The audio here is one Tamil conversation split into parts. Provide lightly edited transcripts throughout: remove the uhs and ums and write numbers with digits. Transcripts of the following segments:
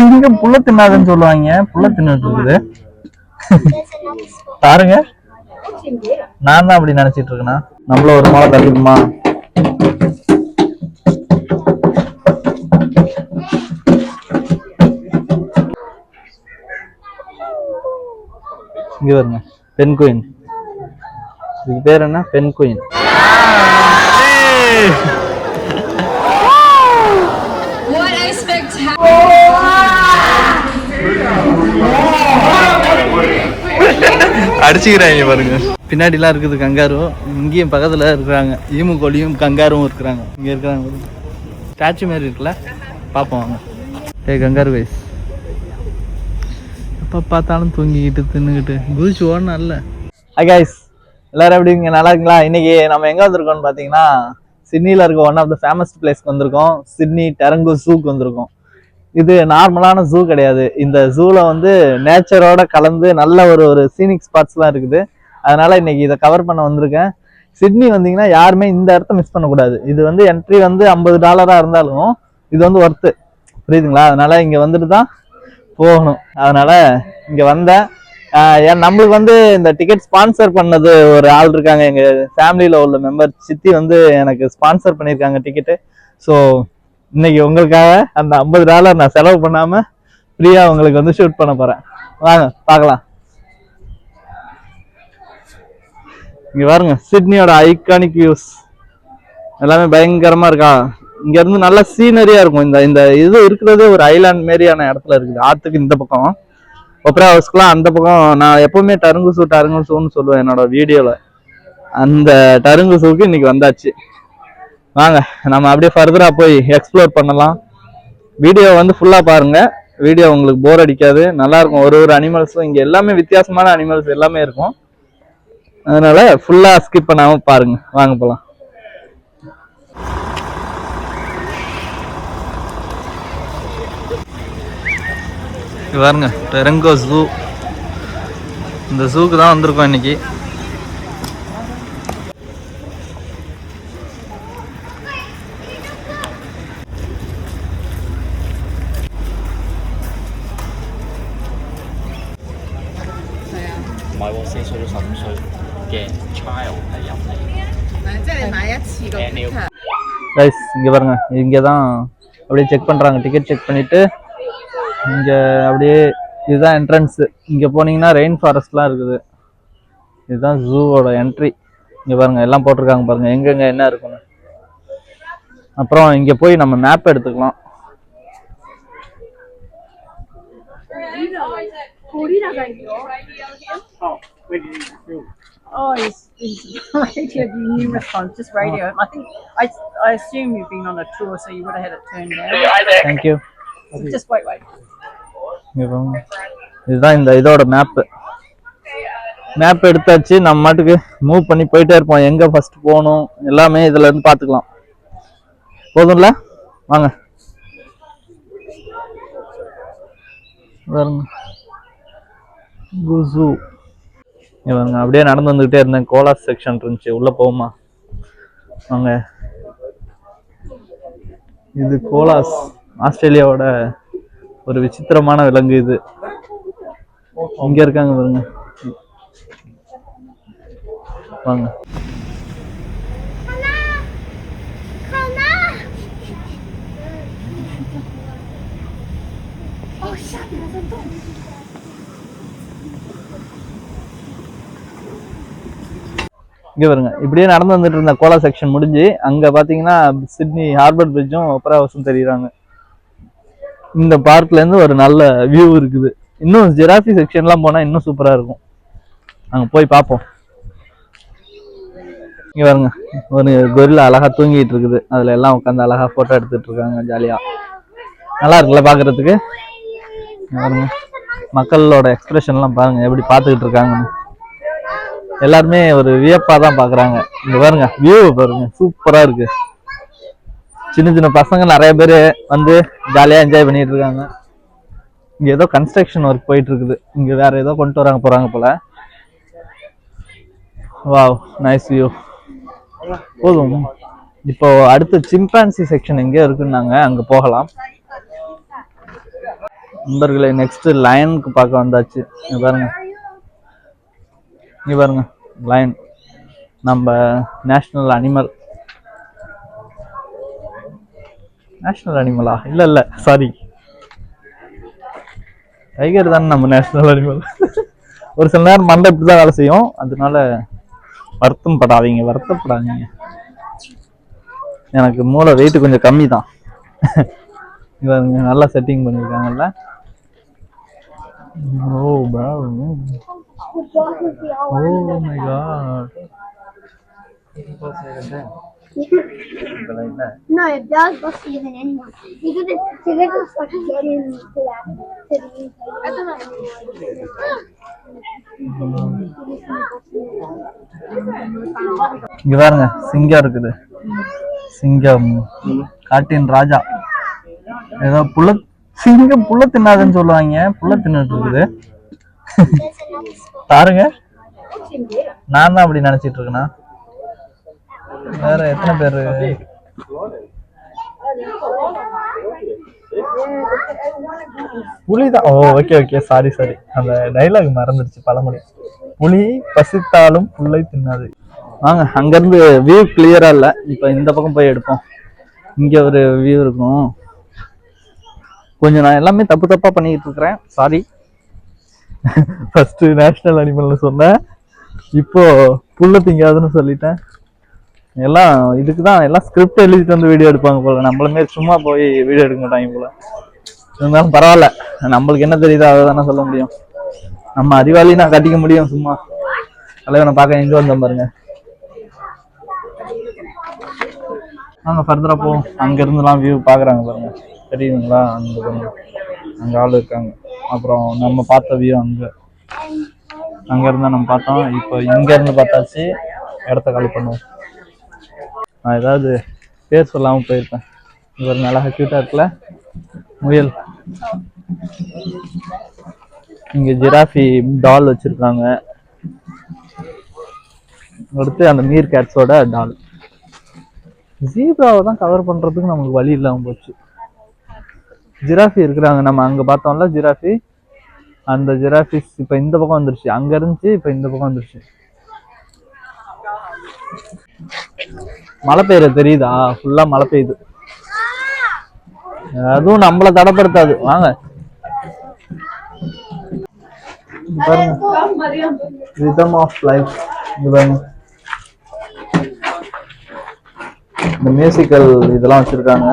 சிங்கம் புள்ள தின்னாதுன்னு சொல்லுவாங்க, புள்ள தின்னுட்டு இருக்குது பாருங்க. நான் தான் அப்படி நினைச்சிட்டு இருக்கேனா? நம்மள ஒரு மாலை தள்ளிக்குமா? இங்க வருங்க, பெண் குயின். இதுக்கு பேர் என்ன? பெண் குயின். அடிச்சுக்கிறாங்க பாருங்க. பின்னாடி எல்லாம் இருக்குது கங்காரு. இங்கேயும் பக்கத்துல இருக்கிறாங்க ஈமு கோழியும் கங்காரும் இருக்கிறாங்க. இங்க இருக்கிறாங்க ஸ்டாச்சு மாதிரி இருக்குல்ல, பாப்போம் வாங்க. கங்காரு கைஸ், எப்ப பார்த்தாலும் தூங்கிக்கிட்டு தின்னுக்கிட்டு குதிச்சு ஓடணும் இல்ல. ஹாய் கைஸ், எல்லாரும் எப்படி இருக்கீங்க? நல்லா இருக்குங்களா? இன்னைக்கு நம்ம எங்க வந்திருக்கோம்னு பாத்தீங்கன்னா, சிட்னில இருக்க ஒன் ஆஃப் த ஃபேமஸ் பிளேஸ்க்கு வந்திருக்கோம். சிட்னி டெரங்கோ ஜூக்கு வந்திருக்கோம். இது நார்மலான ஜூ கிடையாது. இந்த ஜூல வந்து நேச்சரோட கலந்து நல்ல ஒரு சீனிக் ஸ்பாட்ஸ்லாம் இருக்குது. அதனால இன்னைக்கு இதை கவர் பண்ண வந்திருக்கேன். சிட்னி வந்தீங்கன்னா யாருமே இந்த இடத்த மிஸ் பண்ணக்கூடாது. இது வந்து என்ட்ரி வந்து $50 இருந்தாலும் இது வந்து ஒர்த்து, புரியுதுங்களா? அதனால இங்க வந்துட்டு தான் போகணும். அதனால இங்க வந்தேன். நம்மளுக்கு வந்து இந்த டிக்கெட் ஸ்பான்சர் பண்ணது ஒரு ஆள் இருக்காங்க, எங்க ஃபேமிலியில உள்ள மெம்பர் சித்தி வந்து எனக்கு ஸ்பான்சர் பண்ணியிருக்காங்க டிக்கெட்டு. ஸோ இன்னைக்கு உங்களுக்காக அந்த $50 நான் செலவு பண்ணாம ஃப்ரீயா உங்களுக்கு வந்து ஷூட் பண்ண போறேன். வாங்க பார்க்கலாம். இங்க பாருங்க, சிட்னியோட ஐகானிக் வியூஸ் எல்லாமே பயங்கரமா இருக்கா. இங்க இருந்து நல்ல சீனரியா இருக்கும். இந்த இது இருக்கிறது ஒரு ஐலாண்ட் மாரியான இடத்துல இருக்குது. ஆத்துக்கு இந்த பக்கம், ஒப்ரா ஹவுஸ்க்குலாம் அந்த பக்கம். நான் எப்பவுமே டருங்கு சூன்னு சொல்லுவேன் என்னோட வீடியோல. அந்த டருங்கு சூக்கு இன்னைக்கு வந்தாச்சு. வாங்க நம்ம அப்படியே ஃபர்தரா போய் எக்ஸ்ப்ளோர் பண்ணலாம். வீடியோ வந்து ஃபுல்லா பாருங்க, வீடியோ உங்களுக்கு போர் அடிக்காது, நல்லா இருக்கும். ஒரு அனிமல்ஸும் இங்க எல்லாமே வித்தியாசமான அனிமல்ஸ் எல்லாமே இருக்கும். அதனால ஃபுல்லா ஸ்கிப் பண்ணாம பாருங்க. வாங்க போலாம். பாருங்க, டெரங்கோ ஜூ. இந்த ஜூக்கு தான் வந்திருக்கோம் இன்னைக்கு. இங்க பாருங்க, இங்கதான் அப்படியே செக் பண்றாங்க. டிக்கெட் செக் பண்ணிட்டு இங்க அப்படியே இதுதான் என்ட்ரன்ஸ். இங்க போனீங்கன்னா ரெயின் ஃபாரஸ்ட்லாம் இருக்குது. இதுதான் ஜூவோட என்ட்ரி. இங்க பாருங்க எல்லாம் போட்டிருக்காங்க பாருங்க, எங்கெங்க என்ன இருக்குன்னு. அப்புறம் இங்க போய் நம்ம மேப் எடுத்துக்கலாம். Oh, it's radio, the new response, just radio. I think, I assume you've been on a tour, so you would have had it turned down. Thank you. So just wait. இதுதான் இந்த இதோட மேப் எடுத்தாச்சு. நம்ம மாட்டுக்கு மூவ் பண்ணி போயிட்டே இருப்போம். எங்க ஃபர்ஸ்ட் போகணும் எல்லாமே இதுல இருந்து பாத்துக்கலாம். போதும்ல, வாங்க. குசு இவங்க அப்படியே நடந்து வந்துகிட்டே இருந்தேன். கோலாஸ் செக்ஷன் இருந்துச்சு, உள்ள போகுமா? வாங்க. இது கோலாஸ், ஆஸ்திரேலியாவோட ஒரு விசித்திரமான விலங்கு இது. இங்க இருக்காங்க பாருங்க, வாங்க. இங்க பாருங்க, இப்படியே நடந்து வந்துட்டு இருந்த கோலா செக்ஷன் முடிஞ்சு அங்க பாத்தீங்கன்னா சிட்னி ஹார்பர் பிரிட்ஜும் ஒப்பரா ஹவுஸும் தெரியுறாங்க. இந்த பார்க்ல இருந்து ஒரு நல்ல வியூ இருக்குது. இன்னும் ஜிராஃபி செக்ஷன்லாம் போனா இன்னும் சூப்பரா இருக்கும். அங்க போய் பார்ப்போம். இங்க பாருங்க, ஒரு கொரில்லா அழகா தூங்கிட்டு இருக்குது. அதுல எல்லாம் உட்காந்து அழகா போட்டோ எடுத்துட்டு இருக்காங்க ஜாலியா. நல்லா இருக்குல்ல பாக்குறதுக்கு. பாருங்க மக்களோட எக்ஸ்பிரஷன் எல்லாம் பாருங்க எப்படி பாத்துக்கிட்டு இருக்காங்கன்னு. எல்லாருமே ஒரு வியப்பா தான் பாக்குறாங்க. இங்க பாருங்க வியூ பாருங்க, சூப்பரா இருக்கு. சின்ன சின்ன பசங்க நிறைய பேரு வந்து ஜாலியா என்ஜாய் பண்ணிட்டு இருக்காங்க. இங்க ஏதோ கன்ஸ்ட்ரக்ஷன் ஒர்க் போயிட்டு இருக்குது. இங்க வேற ஏதோ கொண்டு வராங்க போறாங்க போல. Wow, nice view. போதும். இப்போ அடுத்து சிம்பான்சி செக்ஷன் எங்க இருக்குன்னாங்க, அங்க போகலாம். நண்பர்களே நெக்ஸ்ட் லயனுக்கு பார்க்க வந்தாச்சு. இங்க பாருங்க லயன், நம்ம நேஷனல் அனிமலா இல்ல சாரி, டைகர் தானே நம்ம நேஷனல் அனிமல். ஒரு சில நேரம் மண்டை இப்படிதான் வேலை செய்யும், அதனால வருத்தப்படாதீங்க. எனக்கு மூளை வெயிட் கொஞ்சம் கம்மி தான். இவங்க நல்லா செட்டிங் பண்ணிருக்காங்கல்ல. Oh my God. No, if dogs bust even anyone. You could just fucking get into that. இங்க பாருங்க சிங்கம் இருக்குது. சிங்கம் காட்டின் ராஜா. ஏதோ சிங்கம் புள்ள தின்னாதுன்னு சொல்லுவாங்க, புள்ள தின்னுட்டு இருக்குது. பாருங்க, நான் தான் அப்படி நினைச்சிட்டு இருக்கேனா? வேற எத்தனை பேரு? புலிதான். ஓ ஓகே சாரி, அந்த டைலாக் மறந்துடுச்சு, பழமொழி. புலி பசித்தாலும் புல்லை தின்னாது. வாங்க, அங்க இருந்து வியூ கிளியரா இல்ல, இப்ப இந்த பக்கம் போய் எடுப்போம். இங்க ஒரு வியூ இருக்கும். கொஞ்சம் நான் எல்லாமே தப்பா பண்ணிட்டு இருக்கிறேன், சாரி. ஃபர்ஸ்ட் நேஷனல் அனிமல்னு சொன்னேன், இப்போ புல்ல திங்காதுன்னு சொல்லிட்டேன். எல்லாம் இதுக்குதான் எல்லாம் ஸ்கிரிப்ட் எழுதிட்டு வந்து வீடியோ எடுப்பாங்க போல. நம்மளுமே சும்மா போய் வீடியோ எடுக்க மாட்டாங்க போல. இருந்தாலும் பரவாயில்ல, நம்மளுக்கு என்ன தெரியுதோ அதை தானே சொல்ல முடியும். நம்ம அறிவாளி நான் கட்டிக்க முடியும் சும்மா. தலைவனை பார்க்க எங்க வந்தோம் பாருங்க. நாங்க ஃபர்தரா போவோம். அங்க இருந்துலாம் வியூ பாக்குறாங்க பாருங்க, தெரியுதுங்களா? அங்க ஆள் இருக்காங்க. அப்புறம் நம்ம பார்த்த வியூ அங்க இருந்தா நம்ம பார்த்தோம். இப்போ இங்க இருந்து பார்த்தாச்சு, இடத்த காலி பண்ணுவோம். நான் ஏதாவது பேர் சொல்லாம போயிருப்பேன். இவர் நல்லா கியூட்டா இருக்குல்ல, முயல். இங்க ஜிராஃபி டால் வச்சிருக்காங்க. அடுத்து அந்த மீர் கேட்ஸோட டால். ஜீப்ராவை தான் கவர் பண்றதுக்கு நமக்கு வழி இல்லாம போச்சு. ஜிராஃபி இருக்கிறாங்க, நம்ம அங்க பார்த்தோம்ல ஜிராஃபி, அந்த ஜிராஃபிஸ் இப்ப இந்த பக்கம் வந்துருச்சு. அங்க இருந்துச்சு, இப்ப இந்த பக்கம் வந்துருச்சு. மழை பெய்யுறது தெரியுதா? ஃபுல்லா மழை பெய்யுது. அதுவும் நம்மள தடைப்படுத்தாது. வாங்க ரிதம் ஆஃப் லைஃப். இந்த மியூசிக்கல் இதெல்லாம் வச்சிருக்காங்க.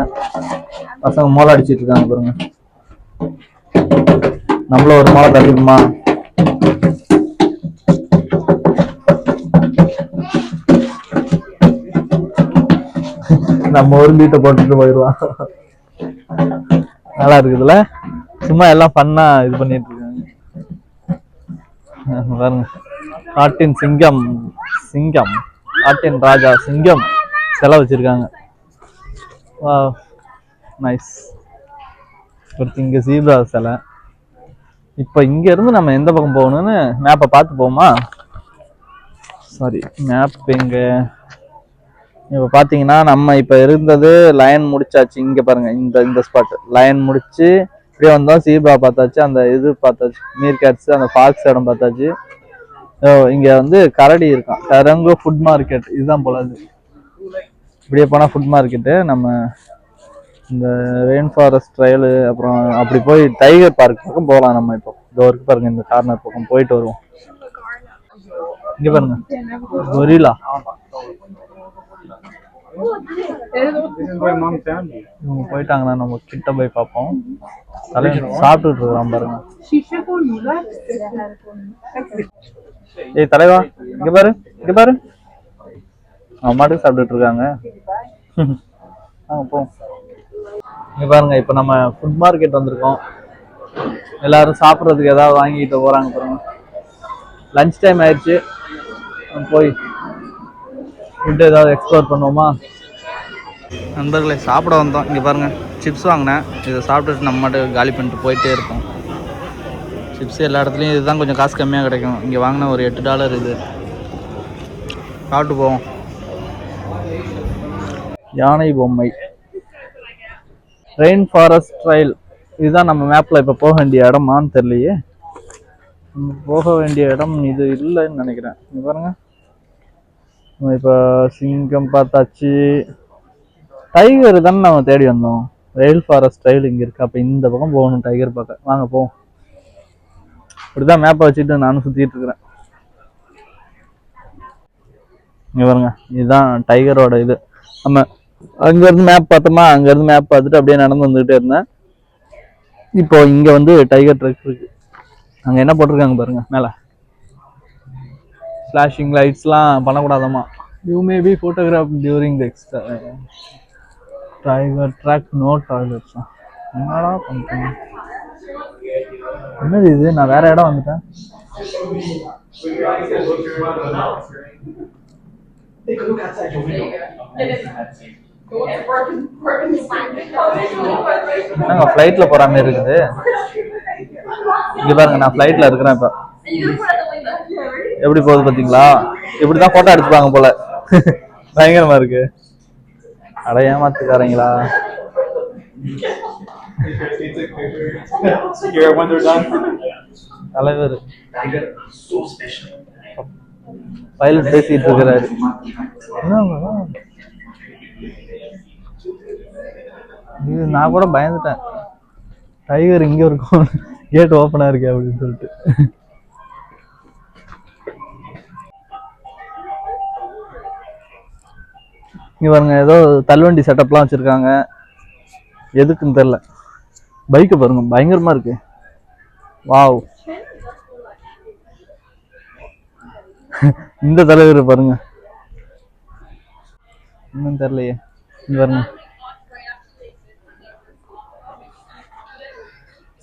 பசங்க மோளம் அடிச்சிட்டு இருக்காங்க பாருங்க. நம்மள ஒரு மோளம் தட்டிக்குமா? நம்ம ஒரு பீட்டை போட்டுட்டு போயிடுவான். நல்லா இருக்குதுல்ல, சும்மா எல்லாம் பண்ணா இது பண்ணிட்டு இருக்காங்க பாருங்க. காட்டின் சிங்கம் காட்டின் ராஜா சிங்கம் சிலை வச்சிருக்காங்க. நைஸ். ஒருத்தி இங்க ஜீப்ரா சிலை. இப்ப இங்க இருந்து நம்ம எந்த பக்கம் போகணும்னு மேப்பை பார்த்து போமா? சாரி, மேப் எங்க? இப்ப பாத்தீங்கன்னா நம்ம இப்ப இருந்தது லயன் முடிச்சாச்சு. இங்க பாருங்க, இந்த ஸ்பாட் லயன் முடிச்சு இப்படியே வந்தோம். ஜீப்ரா பார்த்தாச்சு, அந்த இது பார்த்தாச்சு, மீர் கேட்ஸ், அந்த ஃபாக்ஸ் இடம் பார்த்தாச்சு. இங்க வந்து கரடி இருக்கான், டெரங்கோ ஃபுட் மார்க்கெட். இதுதான் போல அது. இப்படியே போனா ஃபுட் மார்க்கெட்டு. நம்ம இந்த ரெயின் ஃபாரஸ்ட் ட்ரையலு, அப்புறம் அப்படி போய் டைகர் பார்க் பக்கம் போகலாம். நம்ம இப்போ டோருக்கு பாருங்க, இந்த கார்னர் பக்கம் போயிட்டு வருவோம். இங்க பாருங்க கொரில்லா. இவங்க போயிட்டாங்கன்னா நம்ம கிட்ட போய் பார்ப்போம். தலைவன் சாப்பிட்டுட்டு இருக்கிறான் பாருங்க. ஏய் தலைவா, இங்க பாரு. அவன் மாட்டுக்கு சாப்பிட்டுட்டு இருக்காங்க. போ. இங்க பாருங்க, இப்ப நம்ம ஃபுட் மார்க்கெட் வந்திருக்கோம். எல்லாரும் சாப்பிட்றதுக்கு ஏதாவது வாங்கிட்டு போறாங்க பாருங்க. லஞ்ச் டைம் ஆயிடுச்சு, போய் ஃபுட் ஏதாவது எக்ஸ்ப்ளோர் பண்ணுவோமா? நண்பர்களை சாப்பிட வந்தோம். இங்கே பாருங்கள், சிப்ஸ் வாங்கினேன். இதை சாப்பிட்டுட்டு நம்ம மட்டும் காலி பண்ணிட்டு போயிட்டே இருப்போம். சிப்ஸ் எல்லா இடத்துலையும் இதுதான் கொஞ்சம் காசு கம்மியாக கிடைக்கும். இங்கே வாங்கின ஒரு $8 இது. சாப்பிட்டு போவோம். யானை பொம்மை, ரெயின் ஃபாரஸ்ட் ட்ரையல். இதுதான் நம்ம மேப்பில் இப்போ போக வேண்டிய இடமான்னு தெரியலையே. போக வேண்டிய இடம் இது இல்லைன்னு நினைக்கிறேன். இங்க பாருங்க, இப்போ சிங்கம் பார்த்தாச்சு. டைகர் தானே நம்ம தேடி வந்தோம். ரெயில் ஃபாரஸ்ட் ட்ரையல் இங்கே இருக்கு. அப்போ இந்த பக்கம் போகணும் டைகர் பார்க்க. வாங்க போவோம். இப்படிதான் மேப்பை வச்சுட்டு நானும் சுற்றிட்டு இருக்கிறேன். இங்கே பாருங்க, இதுதான் டைகரோட இது. நம்ம அங்கேருந்து மேப் பார்த்தோமா, அங்கேருந்து மேப் பார்த்துட்டு அப்படியே நடந்து வந்துகிட்டே இருந்தேன். இப்போ இங்கே வந்து டைகர் ட்ரக் இருக்கு. அங்கே என்ன போட்டிருக்காங்க பாருங்க மேலே, ஃப்ளாஷிங் லைட்ஸ்லாம் பண்ணக்கூடாதாமா. You may be photograph during the extra tiger track, no டாய்லெட்ஸா. என்னடா பண்ணுறேன், என்னது இது? நான் வேற இடம் வந்துட்டேன். நாங்க ஃப்ளைட்ல போற மாதிரி இருக்குது. இங்க பாருங்க, நான் ஃப்ளைட்ல இருக்கிறேன். இப்ப எப்படி போகுது பாத்தீங்களா? இப்படிதான் போட்டோ எடுத்துப்பாங்க போல. பயங்கரமா இருக்கு. அட ஏமாத்துக்காரங்களா. தலைவர் பைலட் பேசிட்டு இருக்கிறாரு. இது நான் கூட பயந்துட்டேன், டைகர் இங்க இருக்கும், கேட் ஓப்பனா இருக்கு அப்படின்னு சொல்லிட்டு. இங்க பாருங்க, ஏதோ தள்ளுவண்டி செட்டப்லாம் வச்சிருக்காங்க. எதுக்குன்னு தெரியல. பைக்கை பாருங்க, பயங்கரமா இருக்கு. வாவ். இந்த தலைவர் பாருங்க, இன்னும் தெரியலையே. இங்க பாருங்க,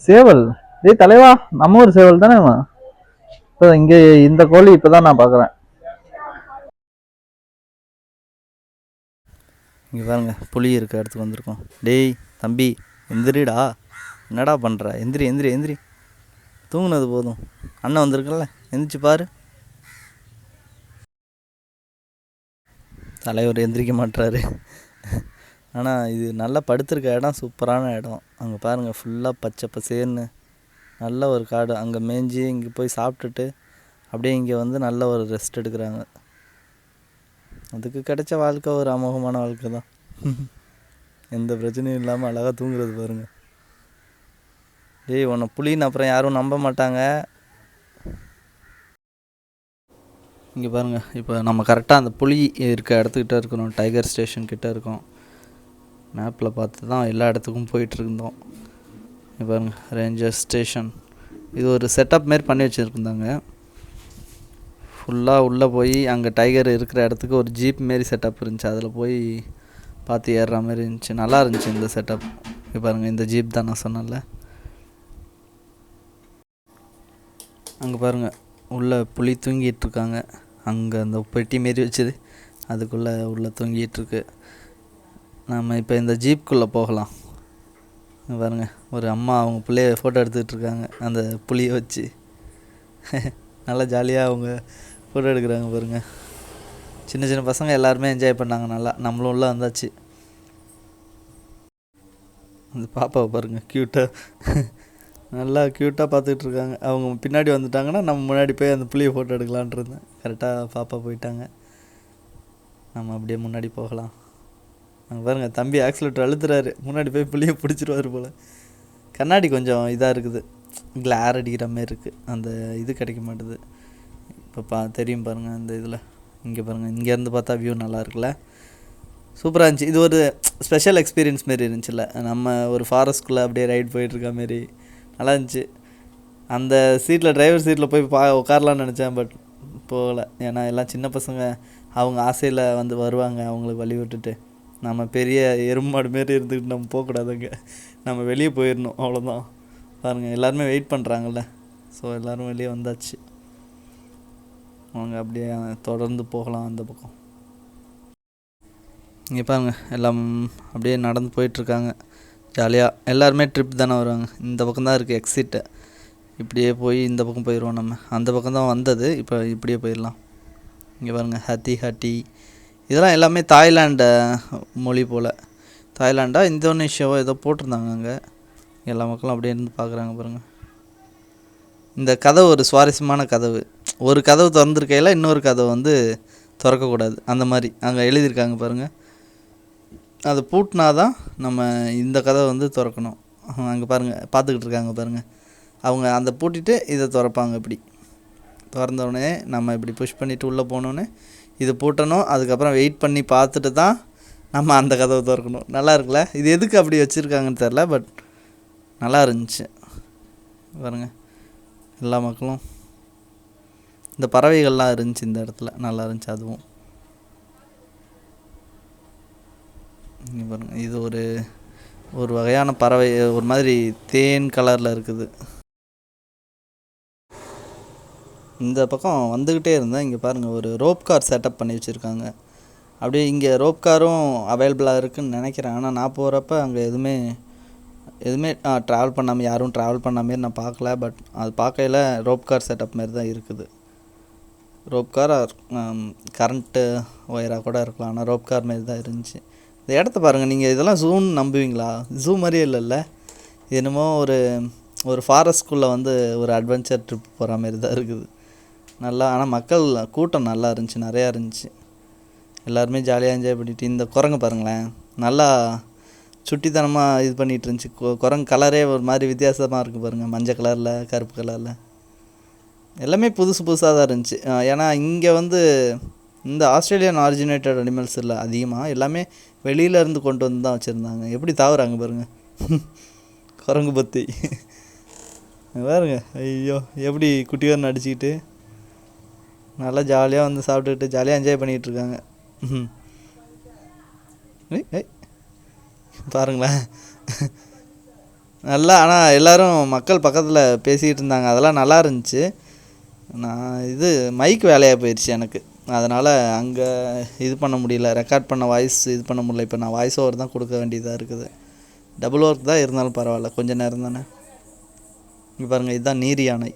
சேவல். ஏய் தலைவா, நம்ம ஒரு சேவல் தானே. இப்போ இங்க இந்த கோழி இப்பதான் நான் பாக்குறேன். இங்க பாருங்க, புலி இருக்க இடத்துக்கு வந்திருக்கோம். டேய் தம்பி, எந்திரிடா. என்னடா பண்ற? எந்திரி எந்திரி எந்திரி. தூங்குனது போதும், அண்ணன் வந்திருக்கல, எந்திரிச்சு பாரு. தலைவர் எந்திரிக்க மாட்டாரு. ஆனால் இது நல்லா படுத்திருக்க இடம் சூப்பரான இடம். அங்கே பாருங்கள், ஃபுல்லாக பச்சை பசேர்னு நல்ல ஒரு காடு. அங்கே மேய்ஞ்சி இங்கே போய் சாப்பிட்டுட்டு அப்படியே இங்கே வந்து நல்ல ஒரு ரெஸ்ட் எடுக்கிறாங்க. அதுக்கு கிடைச்ச வாழ்க்கை ஒரு அமோகமான வாழ்க்கை தான். எந்த பிரச்சனையும் இல்லாமல் அழகாக தூங்குறது பாருங்கள். டேய், உன்னை புலின்னு அப்புறம் யாரும் நம்ப மாட்டாங்க. இங்கே பாருங்கள், இப்போ நம்ம கரெக்டாக அந்த புலி இருக்க இடத்துக்கிட்ட இருக்கிறோம். டைகர் ஸ்டேஷன் கிட்டே இருக்கோம். மேப்பில் பார்த்து தான் எல்லா இடத்துக்கும் போயிட்டுருந்தோம். இங்கே பாருங்கள், ரேஞ்சர் ஸ்டேஷன். இது ஒரு செட்டப் மாரி பண்ணி வச்சுருந்தாங்க. ஃபுல்லாக உள்ளே போய் அங்கே டைகர் இருக்கிற இடத்துக்கு ஒரு ஜீப் மாரி செட்டப் இருந்துச்சு. அதில் போய் பார்த்து ஏறுற மாதிரி இருந்துச்சு. நல்லா இருந்துச்சு இந்த செட்டப். இங்கே பாருங்கள், இந்த ஜீப் தான் நான் சொன்னேன்ல. அங்கே பாருங்கள், உள்ளே புலி தூங்கிட்டுருக்காங்க. அங்கே அந்த பெட்டி மாரி வச்சுது, அதுக்குள்ளே உள்ளே தூங்கிட்டுருக்கு. நம்ம இப்போ இந்த ஜீப்புக்குள்ளே போகலாம். பாருங்கள், ஒரு அம்மா அவங்க பிள்ளைய ஃபோட்டோ எடுத்துக்கிட்டு அந்த புளியை வச்சு. நல்லா ஜாலியாக அவங்க ஃபோட்டோ எடுக்கிறாங்க பாருங்கள். சின்ன சின்ன பசங்க எல்லாருமே என்ஜாய் பண்ணாங்க நல்லா. நம்மளும் உள்ளே வந்தாச்சு. அந்த பாப்பாவை பாருங்கள், க்யூட்டாக நல்லா க்யூட்டாக பார்த்துட்ருக்காங்க. அவங்க பின்னாடி வந்துட்டாங்கன்னா நம்ம முன்னாடி போய் அந்த புளியை ஃபோட்டோ எடுக்கலான்ட்டு இருந்தேன். கரெக்டாக பாப்பா போயிட்டாங்க. நம்ம அப்படியே முன்னாடி போகலாம். அங்கே பாருங்கள், தம்பி ஆக்சிலேட்டர் அழுத்துறாரு. முன்னாடி போய் புளியை பிடிச்சிருவாரு போல். கண்ணாடி கொஞ்சம் இதாக இருக்குது, கிளார் அடிக்கிற மாதிரி இருக்குது. அந்த இது கிடைக்க மாட்டுது. இப்போ தெரியும் பாருங்கள் இந்த இதில். இங்கே பாருங்கள், இங்கேருந்து பார்த்தா வியூ நல்லா இருக்குல்ல, சூப்பராக இருந்துச்சு. இது ஒரு ஸ்பெஷல் எக்ஸ்பீரியன்ஸ் மாரி இருந்துச்சுல்ல. நம்ம ஒரு ஃபாரஸ்ட்குள்ளே அப்படியே ரைட் போயிட்டுருக்க மாரி நல்லா இருந்துச்சு. அந்த சீட்டில், டிரைவர் சீட்டில் போய் உட்காரலான்னு நினச்சேன், பட் போகலை. ஏன்னா எல்லாம் சின்ன பசங்க, அவங்க ஆசையில் வந்து வருவாங்க, அவங்களுக்கு வழி விட்டுட்டு. நம்ம பெரிய எறும்பாடு மாரி இருந்துக்கிட்டு நம்ம போகக்கூடாதுங்க, நம்ம வெளியே போயிடணும், அவ்வளோதான். பாருங்கள், எல்லாருமே வெயிட் பண்ணுறாங்கல்ல. ஸோ எல்லோரும் வெளியே வந்தாச்சு. அவங்க அப்படியே தொடர்ந்து போகலாம் அந்த பக்கம். இங்கே பாருங்கள், எல்லாம் அப்படியே நடந்து போயிட்டுருக்காங்க ஜாலியாக. எல்லாருமே ட்ரிப் தானே வருவாங்க. இந்த பக்கம் தான் இருக்குது எக்ஸிட்டு. இப்படியே போய் இந்த பக்கம் போயிடுவோம். நம்ம அந்த பக்கம் தான் வந்தது, இப்போ இப்படியே போயிடலாம். இங்கே பாருங்கள், ஹட்டி இதெல்லாம் எல்லாமே தாய்லாண்டு மொழி போல். தாய்லாண்டா இந்தோனேஷியாவோ ஏதோ போட்டிருந்தாங்க அங்கே. எல்லா மக்களும் அப்படியே இருந்து பார்க்குறாங்க பாருங்கள். இந்த கதவு ஒரு சுவாரஸ்யமான கதவு. ஒரு கதவு திறந்துருக்கையில் இன்னொரு கதவு வந்து திறக்கக்கூடாது, அந்த மாதிரி அங்கே எழுதியிருக்காங்க பாருங்கள். அதை பூட்டினா தான் நம்ம இந்த கதவை வந்து திறக்கணும். அங்கே பாருங்கள், பார்த்துக்கிட்டு இருக்காங்க பாருங்கள். அவங்க அந்த பூட்டிட்டு இதை திறப்பாங்க. இப்படி திறந்தோடனே நம்ம இப்படி புஷ் பண்ணிவிட்டு உள்ளே போனோடனே இது பூட்டணும். அதுக்கப்புறம் வெயிட் பண்ணி பார்த்துட்டு தான் நம்ம அந்த கதவை திறக்கணும். நல்லா இருக்குல்ல? இது எதுக்கு அப்படி வச்சுருக்காங்கன்னு தெரில, பட் நல்லா இருந்துச்சு பாருங்கள். எல்லா மக்களும் இந்த பறவைகள்லாம் இருந்துச்சு இந்த இடத்துல, நல்லா இருந்துச்சு. அதுவும் இங்கே பாருங்கள், இது ஒரு வகையான பறவை, ஒரு மாதிரி தேன் கலரில் இருக்குது. இந்த பக்கம் வந்துக்கிட்டே இருந்தேன். இங்கே பாருங்கள், ஒரு ரோப் கார் செட்டப் பண்ணி வச்சுருக்காங்க. அப்படியே இங்கே ரோப் காரும் அவைலபிளாக இருக்குதுன்னு நினைக்கிறேன். ஆனால் நான் போகிறப்ப அங்கே எதுவுமே ட்ராவல் பண்ணாமல், யாரும் ட்ராவல் பண்ணாமே நான் பார்க்கல. பட் அது பார்க்கையில் ரோப் கார் செட்டப் மாரி தான் இருக்குது. ரோப் கார் கரண்ட்டு ஒயராக கூட இருக்கலாம், ஆனால் ரோப் கார் மாரி தான் இருந்துச்சு. இந்த இடத்த பாருங்கள், நீங்கள் இதெல்லாம் ஜூன்னு நம்புவீங்களா? ஜூ மாதிரியே இல்லைல்ல, என்னமோ ஒரு ஃபாரஸ்ட்குள்ளே வந்து ஒரு அட்வென்ச்சர் ட்ரிப் போகிற மாரி தான் இருக்குது. நல்லா, ஆனால் மக்கள் கூட்டம் நல்லா இருந்துச்சு, நிறையா இருந்துச்சு. எல்லாருமே ஜாலியாக என்ஜாய் பண்ணிட்டு. இந்த குரங்கு பாருங்களேன், நல்லா சுட்டித்தனமாக இது பண்ணிகிட்டு இருந்துச்சு. குரங்கு கலரே ஒரு மாதிரி வித்தியாசமாக இருக்குது பாருங்கள், மஞ்சள் கலரில் கருப்பு கலரில். எல்லாமே புதுசாக தான் இருந்துச்சு. ஏன்னா இங்கே வந்து இந்த ஆஸ்திரேலியன் ஆரிஜினேட்டட் அனிமல்ஸ் இல்லை அதிகமாக, எல்லாமே வெளியிலேருந்து கொண்டு வந்து தான் வச்சுருந்தாங்க. எப்படி தாவுறாங்க பாருங்கள் குரங்கு பத்தி பாருங்க. ஐயோ, எப்படி குட்டியோர் நடிச்சுக்கிட்டு நல்லா ஜாலியாக வந்து சாப்பிட்டுக்கிட்டு ஜாலியாக என்ஜாய் பண்ணிகிட்டு இருக்காங்க. பாருங்களேன் நல்லா. ஆனால் எல்லோரும் மக்கள் பக்கத்தில் பேசிக்கிட்டு இருந்தாங்க, அதெல்லாம் நல்லா இருந்துச்சு. நான் இது மைக் வேலையாக போயிடுச்சு எனக்கு, அதனால் அங்கே இது பண்ண முடியல, ரெக்கார்ட் பண்ண வாய்ஸ் இது பண்ண முடியல. இப்போ நான் வாய்ஸ் ஓவர் தான் கொடுக்க வேண்டியதாக இருக்குது. டபுள் ஒர்க் தான், இருந்தாலும் பரவாயில்ல, கொஞ்சம் நேரம் தானே. இங்கே பாருங்கள், இதுதான் நீர் யானை.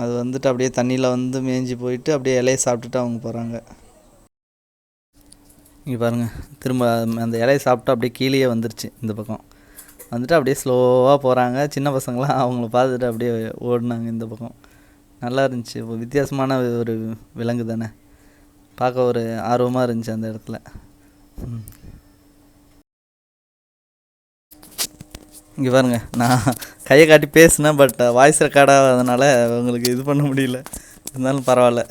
அது வந்துட்டு அப்படியே தண்ணியில் வந்து மேய்ஞ்சி போயிட்டு அப்படியே இலையை சாப்பிட்டுட்டு அவங்க போகிறாங்க. இங்கே பாருங்கள், திரும்ப அந்த இலையை சாப்பிட்டு அப்படியே கீழே வந்துருச்சு. இந்த பக்கம் வந்துட்டு அப்படியே ஸ்லோவாக போகிறாங்க. சின்ன பசங்களாம் அவங்கள பார்த்துட்டு அப்படியே ஓடினாங்க இந்த பக்கம். நல்லா இருந்துச்சு. வித்தியாசமான ஒரு விலங்கு தானே, பார்க்க ஒரு ஆர்வமாக இருந்துச்சு அந்த இடத்துல. இங்கே பாருங்க, நான் கையை காட்டி பேசினேன், பட் வாய்ஸ் ரெக்கார்டாகிறதுனால உங்களுக்கு இது பண்ண முடியல. இருந்தாலும் பரவாயில்ல,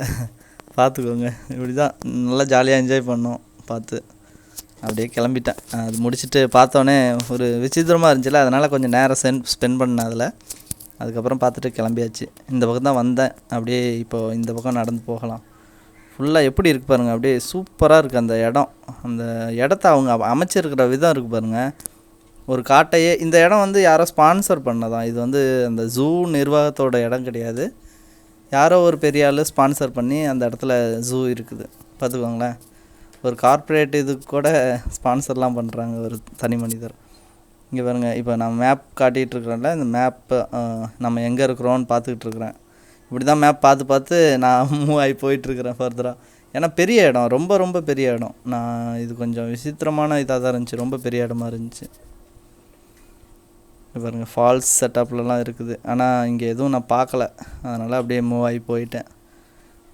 பார்த்துக்கோங்க. இப்படி தான் நல்லா ஜாலியாக என்ஜாய் பண்ணோம் பார்த்து. அப்படியே கிளம்பிட்டேன். அது முடிச்சுட்டு பார்த்தோன்னே ஒரு விசித்திரமாக இருந்துச்சுல, அதனால் கொஞ்சம் நேரம் ஸ்பெண்ட் பண்ணேன் அதில். அதுக்கப்புறம் பார்த்துட்டு கிளம்பியாச்சு. இந்த பக்கம் தான் வந்தேன். அப்படியே இப்போது இந்த பக்கம் நடந்து போகலாம். ஃபுல்லாக எப்படி இருக்குது பாருங்கள், அப்படியே சூப்பராக இருக்குது அந்த இடம். அந்த இடத்த அவங்க அமைச்சிருக்கிற விதம் இருக்குது பாருங்கள். ஒரு காட்டையே, இந்த இடம் வந்து யாரோ ஸ்பான்சர் பண்ணதான். இது வந்து அந்த ஜூ நிர்வாகத்தோட இடம் கிடையாது. யாரோ ஒரு பெரிய ஆள் ஸ்பான்சர் பண்ணி அந்த இடத்துல ஜூ இருக்குது. பார்த்துக்கோங்களேன், ஒரு கார்ப்பரேட் இதுக்கு கூட ஸ்பான்சர்லாம் பண்ணுறாங்க ஒரு தனி மனிதர். இங்கே பாருங்கள், இப்போ நான் மேப் காட்டிகிட்டு இருக்கிறேன்ல, இந்த மேப்பு நம்ம எங்கே இருக்கிறோன்னு பார்த்துக்கிட்டு இருக்கிறேன். இப்படி தான் மேப் பார்த்து நான் மூவ் ஆகி போயிட்டுருக்கிறேன் ஃபர்தராக. ஏன்னா பெரிய இடம், ரொம்ப ரொம்ப பெரிய இடம். நான் இது கொஞ்சம் விசித்திரமான இதாக தான் இருந்துச்சு, ரொம்ப பெரிய இடமா இருந்துச்சு. பாருங்கள், ஃபால்ஸ் செட்டப்லலாம் இருக்குது. ஆனால் இங்கே எதுவும் நான் பார்க்கல, அதனால் அப்படியே மூவ் ஆகி போயிட்டேன்.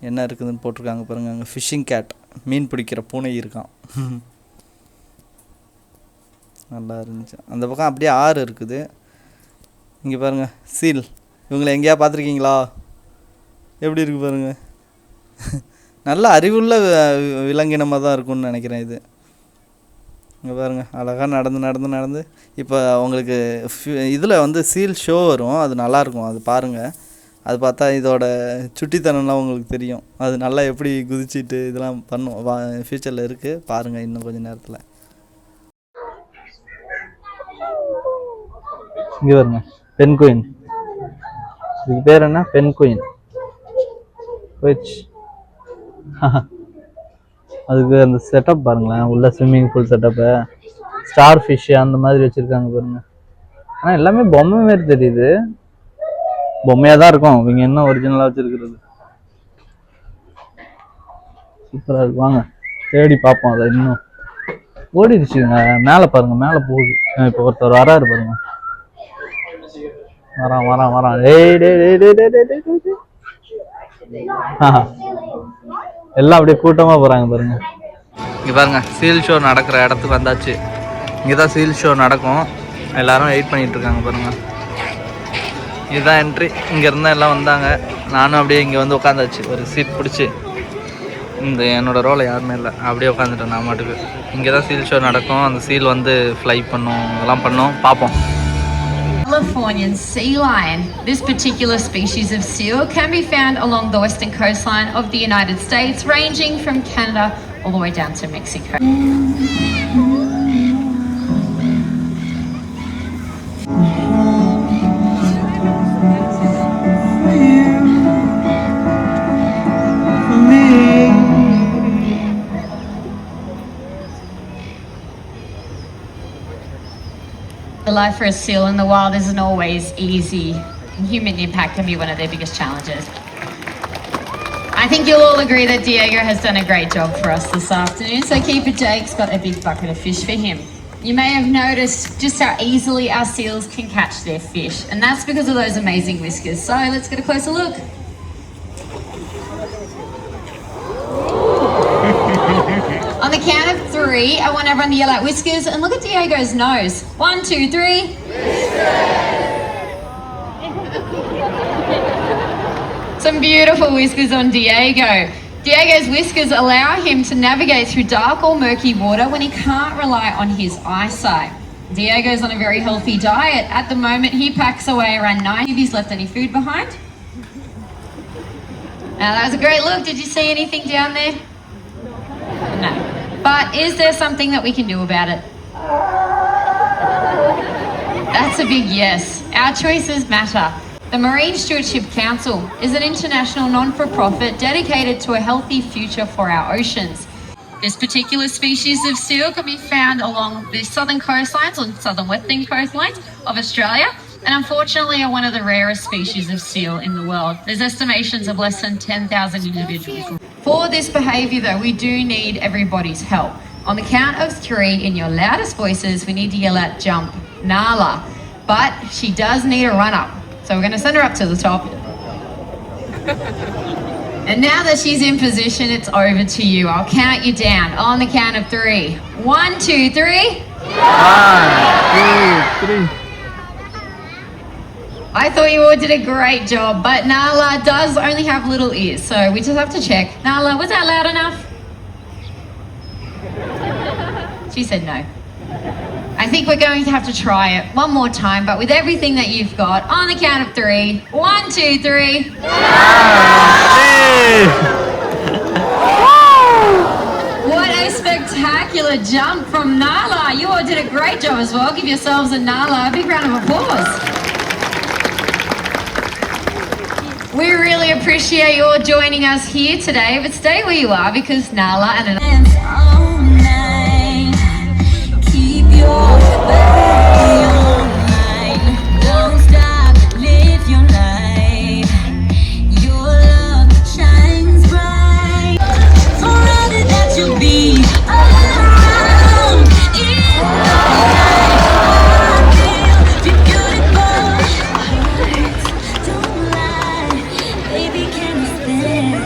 என்ன இருக்குதுன்னு போட்டிருக்காங்க பாருங்கள். அங்கே ஃபிஷ்ஷிங் கேட், மீன் பிடிக்கிற பூனை இருக்கான். நல்லா இருந்துச்சு. அந்த பக்கம் அப்படியே ஆறு இருக்குது. இங்கே பாருங்கள், சீல். இவங்களை எங்கேயா பார்த்துருக்கீங்களா? எப்படி இருக்குது பாருங்கள். நல்ல அறிவுள்ள விலங்கினமாக தான் இருக்கும்னு நினைக்கிறேன் இது. இங்கே பாருங்கள், அழகாக நடந்து இப்போ உங்களுக்கு இதில் வந்து சீல் ஷோ வரும், அது நல்லாயிருக்கும். அது பாருங்கள், அது பார்த்தா இதோட சுட்டித்தனம்லாம் உங்களுக்கு தெரியும். அது நல்லா எப்படி குதிச்சுட்டு இதெல்லாம் பண்ணும். ஃப்யூச்சரில் இருக்குது, பாருங்கள் இன்னும் கொஞ்சம் நேரத்தில். இங்கே பாருங்க, பென்குயின். இதுக்கு பேர் என்ன? பென்குயின். அதுக்கு அந்த செட்டப் பாருங்களேன், உள்ள swimming pool setup, star fish அந்த மாதிரி வச்சுருக்காங்க பாருங்க. ஆனால் எல்லாமே பொம்மை மாரி தெரியுது, பொம்மையாக தான் இருக்கும். இவங்க என்ன ஒரிஜினலாக வச்சுருக்கிறது. சூப்பராக இருக்கு. வாங்க தேடி பார்ப்போம் அதை இன்னும். ஓடிடுச்சுங்க. மேலே பாருங்க, மேலே போகுது. இப்போ ஒருத்தர் வராரு பாருங்க. வரான். எல்லாம் அப்படியே கூட்டமா போறாங்க பாருங்க. இங்க பாருங்க, சீல் ஷோ நடக்கிற இடத்துக்கு வந்தாச்சு. இங்கதான் சீல் ஷோ நடக்கும். எல்லாரும் வெயிட் பண்ணிட்டு இருக்காங்க பாருங்க. இதுதான் என்ட்ரி. இங்க இருந்தா எல்லாம் வந்தாங்க. நானும் அப்படியே இங்க வந்து உட்காந்தாச்சு. ஒரு சீட் பிடிச்சி, இந்த என்னோட ரோலை யாருமே இல்லை, அப்படியே உட்காந்துட்டேன் நான் மாட்டுக்கு. இங்கே தான் சீல் ஷோ நடக்கும். அந்த சீல் வந்து ஃப்ளை பண்ணும், இதெல்லாம் பண்ணோம், பார்ப்போம். Californian sea lion. This particular species of seal can be found along the western coastline of the United States, ranging from Canada all the way down to Mexico. The life for a seal in the wild isn't always easy. Human impact can be one of their biggest challenges. I think you'll all agree that Diego has done a great job for us this afternoon. So keeper Jake's got a big bucket of fish for him. You may have noticed just how easily our seals can catch their fish, and that's because of those amazing whiskers. So let's get a closer look. On the count of 3, I want everyone to yell out whiskers, and look at Diego's nose. 1, 2, 3. Some beautiful whiskers on Diego. Diego's whiskers allow him to navigate through dark or murky water when he can't rely on his eyesight. Diego's on a very healthy diet. At the moment, he packs away around 90 if he's left any food behind. Now, that was a great look. Did you see anything down there? No. But is there something that we can do about it? That's a big yes. Our choices matter. The Marine Stewardship Council is an international non-for-profit dedicated to a healthy future for our oceans. This particular species of seal can be found along the southern coastlines or southern western coastlines of Australia, and unfortunately are one of the rarest species of seal in the world. There's estimations of less than 10,000 individuals. For this behaviour though, we do need everybody's help. On the count of 3, in your loudest voices, we need to yell out jump, Nala. But she does need a run-up, so we're going to send her up to the top. And now that she's in position, it's over to you. I'll count you down on the count of 3. 1, 2, 3. 1, 2, 3. I thought you all did a great job, but Nala does only have little ears, so we just have to check. Nala, was that loud enough? She said no. I think we're going to have to try it one more time, but with everything that you've got, on the count of 3. 1, 2, 3. What a spectacular jump from Nala. You all did a great job as well. Give yourselves and Nala a big round of applause. We really appreciate you all joining us here today, but stay where you are because Nala and keep your body online. Don't stop, live your life. Your love shines bright. Forever that you'll be around. In my life, I feel beautiful. Don't lie, baby, can you stand?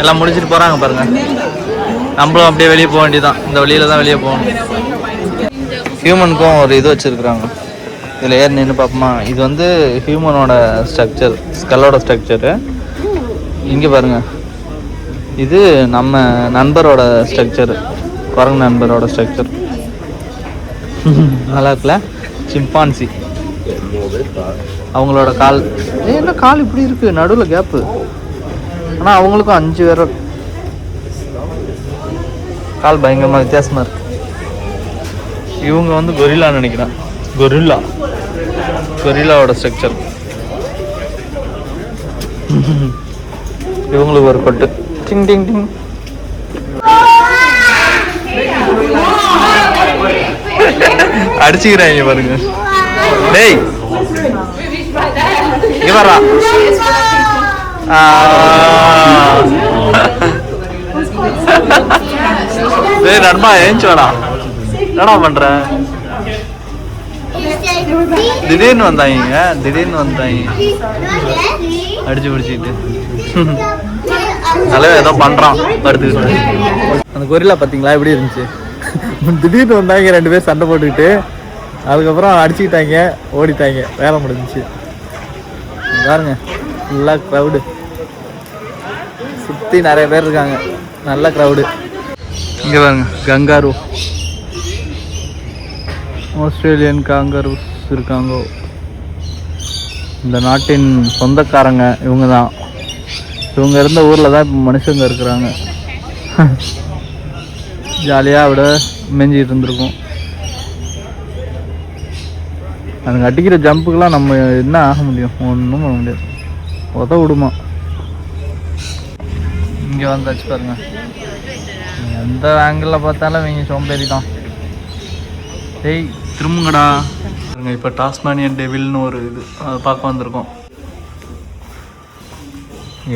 எல்லாம் முடிச்சுட்டு போறாங்க பாருங்க. நம்மளும் அப்படியே வெளியே போக வேண்டியதான். இந்த வழியில தான் வெளியே போகணும். ஹியூமனுக்கும் ஒரு இது வச்சிருக்கிறாங்க. இதில் ஏறி நின்று பார்ப்போமா? இது வந்து ஹியூமனோட ஸ்ட்ரக்சர், ஸ்கல்லோட ஸ்ட்ரக்சரு. இங்கே பாருங்க, இது நம்ம நண்பரோட ஸ்ட்ரக்சரு, குரங்கு நண்பரோட ஸ்ட்ரக்சர். நல்லா இருக்குல்ல? சிம்பான்சி அவங்களோட கால். என்ன கால் இப்படி இருக்கு, நடுவில் கேப்பு. ஆனால் அவங்களுக்கும் 5 விரல். கால் பயங்கரமாக வித்தியாசமாக இருக்கு. இவங்க வந்து கொரில்லான்னு நினைக்கிறேன். கொரில்லாவோட ஸ்ட்ரக்சர். இவங்களுக்கு ஒரு கொட்டு. டிங் டிங் டிங். அடிச்சுக்கிறாங்க பாருங்க. டேய் இங்க வரா. சரி நண்பா ஏஞ்சி வாடா. என்னடா பண்ற? திடீர்னு வந்தாங்க அடிச்சு பிடிச்சிக்கிட்டு. நல்லா ஏதோ பண்றான் படுத்துக்கிட்டு. அந்த கொரில்லா பார்த்தீங்களா எப்படி இருந்துச்சு? திடீர்னு வந்தாங்க 2 பேர் சண்டை போட்டுக்கிட்டு, அதுக்கப்புறம் அடிச்சுக்கிட்டாங்க, ஓடிட்டாங்க, வேலை முடிஞ்சிச்சு. பாருங்க நல்லா க்ரௌடு, சுற்றி நிறைய பேர் இருக்காங்க, நல்ல க்ரௌடு. இங்கே பாருங்க கங்காரு, ஆஸ்திரேலியன் காங்கரூஸ் இருக்காங்க. இந்த நாட்டின் சொந்தக்காரங்க இவங்க தான். இவங்க இருந்த ஊரில் தான் இப்போ மனுஷங்க இருக்கிறாங்க. ஜாலியாக விட மேஞ்சிக்கிட்டு இருந்திருக்கும். அதுங்க அடிக்கிற ஜம்புக்கெலாம் நம்ம என்ன ஆக முடியும்? ஒன்றும் பண்ண முடியாது, விடுமா. இங்கே வந்தாச்சு பாருங்க, எந்த ஆங்கிளில் பார்த்தாலும் இவங்க சோம்பேறி தான். டேய் திரும்புங்கடா. இப்போ டாஸ்மானியன் டெவில்னு ஒரு இது, அதை பார்க்க வந்திருக்கோம்.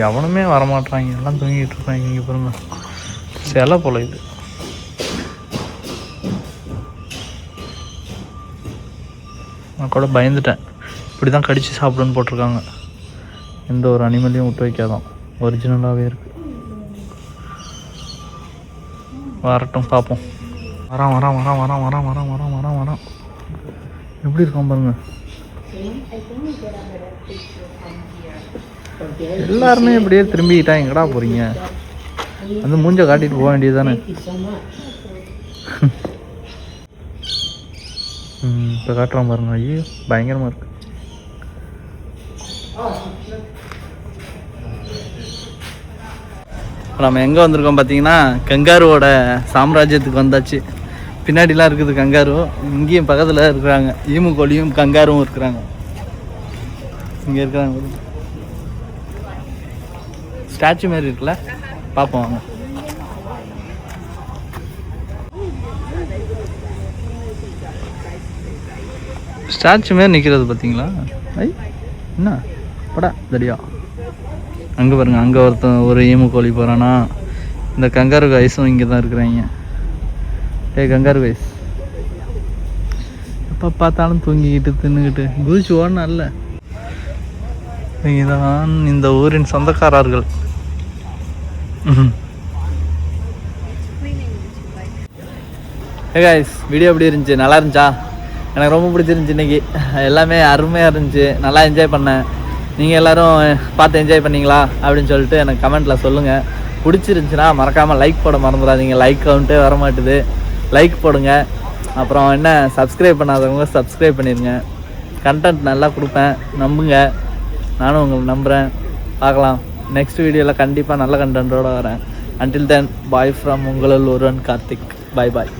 எவனுமே வரமாட்டாங்க, எல்லாம் தூங்கிட்டு இருப்பாங்க. இங்கே பாருங்க சிலை போல இது. நான் கூட பயந்துட்டேன், இப்படி தான் கடிச்சு சாப்பிடுன்னு போட்டிருக்காங்க. எந்த ஒரு அனிமலையும் விட்டு வைக்காதான், ஒரிஜினலாகவே இருக்கு. வரட்டும் பார்ப்போம். வரான் எப்படி இருக்கான் பாருங்க. எல்லாருமே இப்படியே திரும்பிக்கிட்டா எங்கடா போறீங்க? வந்து மூஞ்ச காட்டிட்டு போக வேண்டியது தானே. இப்போ காட்டுறான் பாருங்க. ஐயோ பயங்கரமா இருக்கு. நம்ம எங்கே வந்திருக்கோம் பார்த்தீங்கன்னா, கங்காருவோட சாம்ராஜ்யத்துக்கு வந்தாச்சு. பின்னாடிலாம் இருக்குது கங்காரு, இங்கேயும் பக்கத்தில் இருக்கிறாங்க. ஈமு கோழியும் கங்காரும் இருக்கிறாங்க. இங்கே இருக்கிறாங்க, ஸ்டாச்சு மாரி இருக்குல்ல, பார்ப்போம் வாங்க. ஸ்டாச்சு மாரி நிற்கிறது பார்த்தீங்களா? ஐ என்ன படா தடியா. அங்கே பாருங்க, அங்கே ஒரு ஈமு கோழி போகிறானா. இந்த கங்காரு கைஸும் இங்கே தான் இருக்கிறாங்க. கங்காரு கைஸ் எப்போ பார்த்தாலும் தூங்கிக்கிட்டு தின்னுக்கிட்டு குதிச்சு ஓடனா இல்லை. இதுதான் இந்த ஊரின் சொந்தக்காரர்கள். கைஸ் வீடியோ எப்படி இருந்துச்சு? நல்லா இருந்துச்சா? எனக்கு ரொம்ப பிடிச்சிருந்துச்சி. இன்றைக்கி எல்லாமே அருமையாக இருந்துச்சு, நல்லா என்ஜாய் பண்ணேன். நீங்கள் எல்லோரும் பார்த்து என்ஜாய் பண்ணிங்களா அப்படின்னு சொல்லிட்டு எனக்கு கமெண்ட்டில் சொல்லுங்கள். பிடிச்சிருந்துச்சின்னா மறக்காமல் லைக் போட மறந்துடாதீங்க. லைக் கவுண்ட்டே வர மாட்டுது, லைக் போடுங்க. அப்புறம் என்ன, சப்ஸ்கிரைப் பண்ணாதவங்க சப்ஸ்கிரைப் பண்ணிடுங்க. கண்டென்ட் நல்லா கொடுப்பேன், நம்புங்க. நானும் உங்களை நம்புகிறேன். பார்க்கலாம், நெக்ஸ்ட் வீடியோவில் கண்டிப்பாக நல்ல கண்டென்ட்டோடு வரேன். அன்டில் தென் பாய் ஃப்ரம் உங்களில் ஒருவன் கார்த்திக். பாய் பாய்.